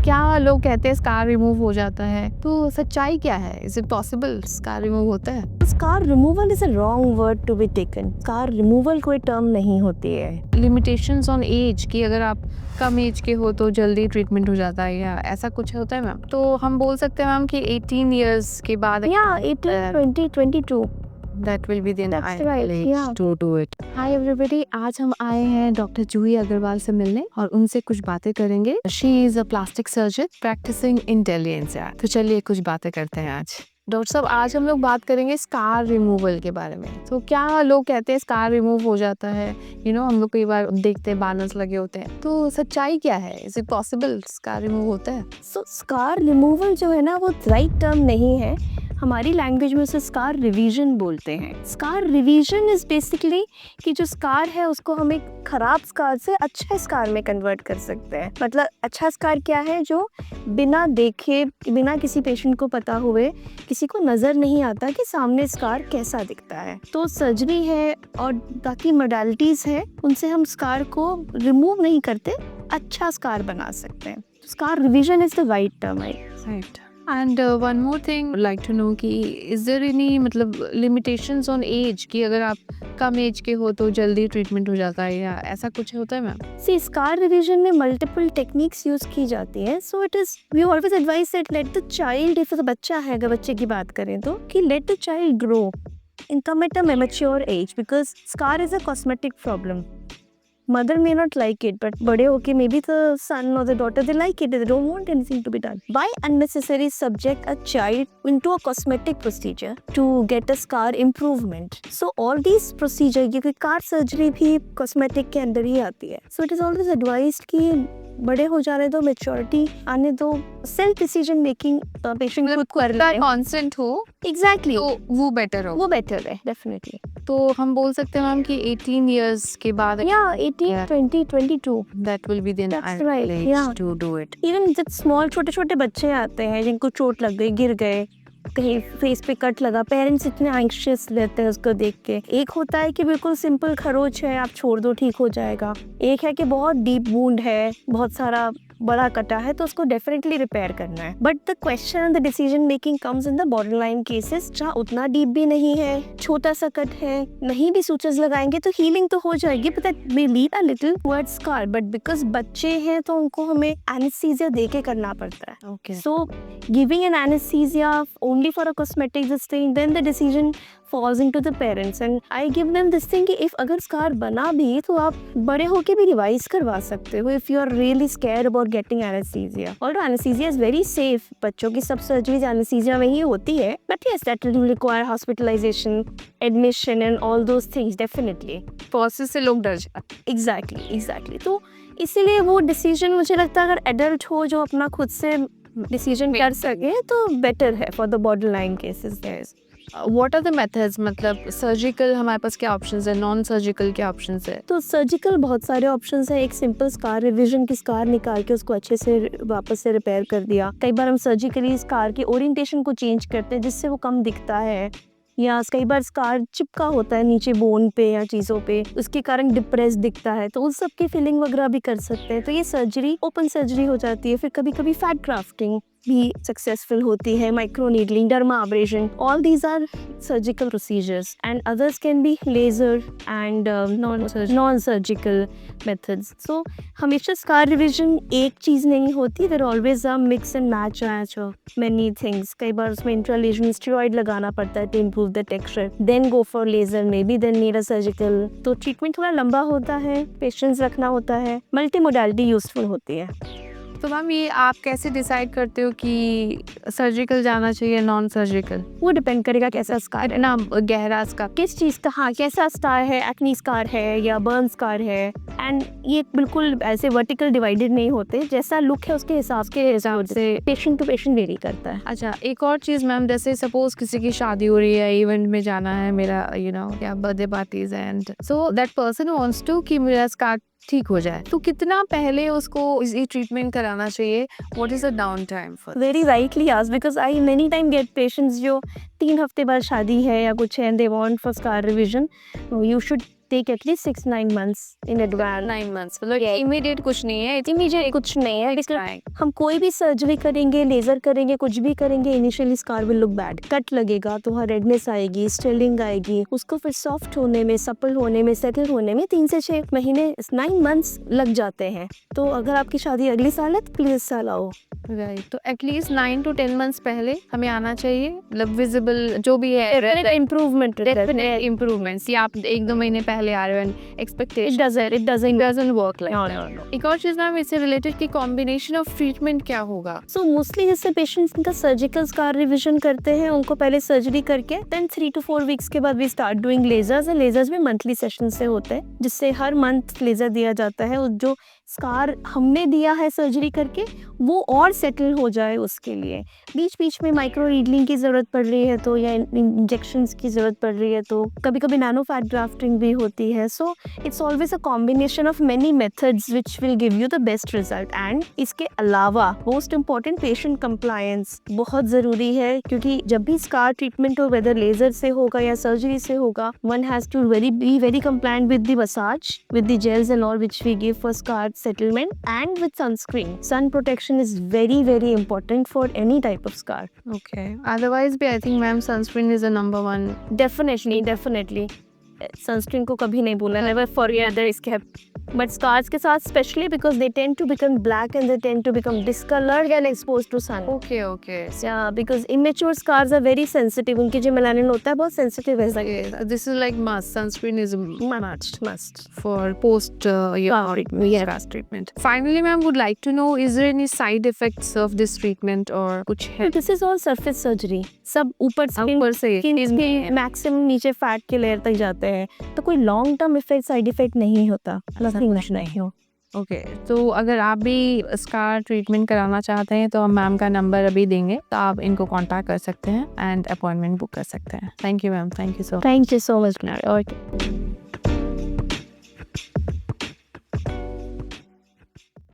क्या लोग कहते हैं स्कार रिमूव हो जाता है, तो सच्चाई क्या है? Is it possible scar remove होता है? Scar removal is a wrong word to be taken. Scar removal कोई टर्म नहीं होती है। लिमिटेशंस ऑन एज कि अगर आप कम एज के हो तो जल्दी ट्रीटमेंट हो जाता है या ऐसा कुछ होता है मैम? तो हम बोल सकते हैं मैम कि 18 इयर्स के बाद या 18, 20, 22 that will be the That's right, age yeah. to do it. Hi everybody, आज हम आए हैं डॉक्टर जूही अग्रवाल से मिलने और उनसे कुछ बातें करेंगे। She is a plastic surgeon practicing in Delhi NCR. तो चलिए कुछ बातें करते हैं आज। डॉक्टर साहब, आज हम लोग बात करेंगे स्कार रिमूवल के बारे में। तो क्या लोग कहते हैं स्कार रिमूव हो जाता है? हम लोग कई बार देखते हैं बानर्स लगे होते हैं, तो सच्चाई क्या है? Is it possible scar remove होता है? सो स्कार रिमूवल जो है ना वो राइट टर्म नहीं है। हमारी लैंग्वेज में उसे स्कार रिवीजन बोलते हैं। स्कार रिवीजन इज बेसिकली कि जो स्कार है उसको हम एक खराब स्कार से अच्छे स्कार में कन्वर्ट कर सकते हैं। मतलब अच्छा स्कार क्या है? जो बिना देखे, बिना किसी पेशेंट को पता हुए, किसी को नज़र नहीं आता कि सामने स्कार कैसा दिखता है। तो सर्जरी है और बाकी मोडालिटीज़ है, उनसे हम स्कार को रिमूव नहीं करते, अच्छा स्कार बना सकते हैं। Scar revision is the right term. Right. And one more thing like to know कि इज देयर एनी मतलब लिमिटेशंस ऑन एज कि अगर आप कम एज के हो तो जल्दी ट्रीटमेंट हो जाता है या ऐसा कुछ होता है मैम? सी स्कार रिवीजन में मल्टीपल टेक्निक्स यूज की जाती हैं। So it is we always advise that let the child, if बच्चा है, अगर बच्चे की बात करें तो, कि let the child grow in come at a mature age, because scar is a cosmetic problem. Mother may not like it, but बड़े होके maybe the son or the daughter, they like it, they don't want anything to be done. Why unnecessary subject a child into a cosmetic procedure to get a scar improvement? So all these procedure, क्योंकि car surgery भी cosmetic के अंदर ही आती है. So it is always advised कि बड़े हो जाने दो, मेच्योरिटी आने दो, सेल्फ डिसीजन मेकिंग पेशेंट खुद कर ले, कॉन्सेंट हो। एग्जैक्टली, तो वो बेटर हो, वो बेटर है डेफिनेटली। तो हम बोल सकते हैं मैम कि 18 इयर्स के बाद या 18, 20, 22 that will be the That's right, age yeah. to do it. Even जब स्मॉल छोटे छोटे बच्चे आते हैं जिनको चोट लग गई, गिर गए, कहीं फेस पे कट लगा, पेरेंट्स इतने एंग्शियस रहते हैं उसको देख के। एक होता है कि बिल्कुल सिंपल खरोच है, आप छोड़ दो ठीक हो जाएगा। एक है कि बहुत डीप वुंड है, बहुत सारा बड़ा कटा है, तो उसको डेफिनेटली रिपेयर करना है। But the question and the decision making comes in the border line cases, जहाँ उतना डीप भी नहीं है, छोटा सा कट है, नहीं भी सूचर्स लगाएंगे तो हीलिंग तो हो जाएगी, but that may lead a little towards scar. But because बच्चे हैं तो उनको हमें एनेस्थीसिया दे के करना पड़ता है। Okay. So giving an anesthesia only for a cosmetic this thing, then the decision falls into the parents, and I give them this thing कि if अगर scar बना भी तो आप बड़े होके भी रिवाइज करवा सकते हो if you are really scared about getting anesthesia. Although anesthesia is very safe, बच्चों की सब सर्जरीज anesthesia में ही होती है, but yes, that will require hospitalization, admission and all those things definitely. Process से लोग डर जाते। Exactly. तो इसीलिए वो डिसीजन मुझे लगता है अगर एडल्ट हो जो अपना खुद से डिसीजन कर सके तो बेटर है for the border line cases. What are the methods? मतलब सर्जिकल हमारे पास क्या ऑप्शंस है, नॉन सर्जिकल क्या ऑप्शंस है? तो सर्जिकल बहुत सारे ऑप्शंस है। एक सिंपल स्कार रिविजन की स्कार निकाल के उसको अच्छे से वापस से रिपेयर कर दिया। कई बार हम सर्जिकली स्कार की ओरिएंटेशन को चेंज करते हैं जिससे वो कम दिखता है, या कई बार स्कार चिपका होता है नीचे बोन पे या चीज़ों पे, उसके कारण डिप्रेस दिखता है, तो उस सब की फिलिंग वगैरह भी कर सकते हैं। तो ये सर्जरी ओपन सर्जरी हो जाती है। फिर कभी कभी फैट ग्राफ्टिंग भी सक्सेसफुल होती है, micro needling, derma abrasion, all these are surgical procedures and others can be laser and non surgical methods. So हमेशा स्कार रिविजन एक चीज़ नहीं होती, there always a mix and match of many things. कई बार उसमें इंट्रालेजनल स्टेरॉइड लगाना पड़ता है to improve the texture, then go for laser, maybe then need a surgical. तो ट्रीटमेंट थोड़ा लंबा होता है, पेशेंस रखना होता है, मल्टी मोडालिटी यूजफुल होती है। तो मैम ये आप कैसे डिसाइड करते हो कि सर्जिकल जाना चाहिए नॉन सर्जिकल? वो डिपेंड करेगा कैसा स्कार है ना, गहरा स्कार किस चीज़ का, हाँ कैसा स्कार है, एक्नी स्कार है या बर्न स्कार है। एंड ये बिल्कुल ऐसे वर्टिकल डिवाइडेड नहीं होते, जैसा लुक है उसके हिसाब से पेशेंट टू पेशेंट वेरी करता है। अच्छा, एक और चीज़ मैम, जैसे सपोज किसी की शादी हो रही है, इवेंट में जाना है मेरा, या birthday parties and so that person wants to कि मेरा स्कार ठीक हो जाए, तो कितना पहले उसको ये ट्रीटमेंट कराना चाहिए? What is the down time for? Very rightly asked, because I many time get patients जो 3 हफ्ते बाद शादी है या कुछ है, they want for scar revision. You should take at least 6-9 months in advance. 9 months मतलब इमीडिएट कुछ नहीं है, इमीडिएट कुछ नहीं है, it's लेकिन fine. हम कोई भी सर्जरी करेंगे, लेजर करेंगे, कुछ भी करेंगे, initially scar will look bad, cut लगेगा तो वहाँ रेडनेस आएगी, स्वेलिंग आएगी, उसको फिर सॉफ्ट होने में, सपल होने में, सेटल होने में 3 से 6 महीने 9 मंथ्स लग जाते हैं। तो अगर आपकी शादी अगले साल है तो प्लीज इस साल आओ। राइट, तो एटलीस्ट 9 to 10 मंथ्स पहले हमें आना चाहिए, मतलब विजिबल जो भी है इम्प्रूवमेंट इम्प्रूवमेंट्स, या आप 1-2 महीने पहले आ रहे हो it expectation doesn't work like. एक और चीज मैम इससे रिलेटेड कि कॉम्बिनेशन ऑफ ट्रीटमेंट क्या होगा? सो मोस्टली जैसे पेशेंट्स का सर्जिकल स्कार रिविजन करते हैं, उनको पहले सर्जरी करके देन 3 to 4 वीक्स के बाद we start doing lasers, and lasers भी मंथली सेशन से होते हैं, जिससे हर मंथ लेजर दिया जाता है। और जो स्कार हमने दिया है सर्जरी करके वो और सेटल हो जाए उसके लिए। बीच बीच में माइक्रो रीडलिंग की ज़रूरत पड़ रही है तो, या इंजेक्शंस की ज़रूरत पड़ रही है तो, कभी कभी नैनो फैट ग्राफ्टिंग भी होती है। So it's always a combination of many methods which will give you the best result. And इसके अलावा मोस्ट इम्पॉर्टेंट पेशेंट कंप्लायंस बहुत ज़रूरी है, क्योंकि जब भी स्कार ट्रीटमेंट हो, वेदर लेजर से होगा या सर्जरी से होगा, one has to be very compliant with the massage, with the gels and all which we give for scar settlement, and with sunscreen. Sun protection is very very important for any type of scar. Okay, otherwise भी I think ma'am sunscreen is a number one. Definitely sunscreen को कभी नहीं भूलना, never forget that इसके है, but scars के साथ especially because they tend to become black and they tend to become discolored when exposed to sun. Okay. Yeah, because immature scars are very sensitive, उनकी जो melanin होता है बहुत sensitive है। Okay, this is like must. Sunscreen is a must for post scar treatment. Finally, ma'am, would like to know, is there any side effects of this treatment or कुछ है? This is all surface surgery, सब ऊपर से इसके maximum नीचे fat के layer तक जाते हैं, तो कोई long term effect side effect नहीं होता, नहीं हो। ओके, तो अगर आप भी स्कार ट्रीटमेंट कराना चाहते हैं तो हम मैम का नंबर अभी देंगे, तो आप इनको कांटेक्ट कर सकते हैं एंड अपॉइंटमेंट बुक कर सकते हैं। Thank you ma'am, thank you so much.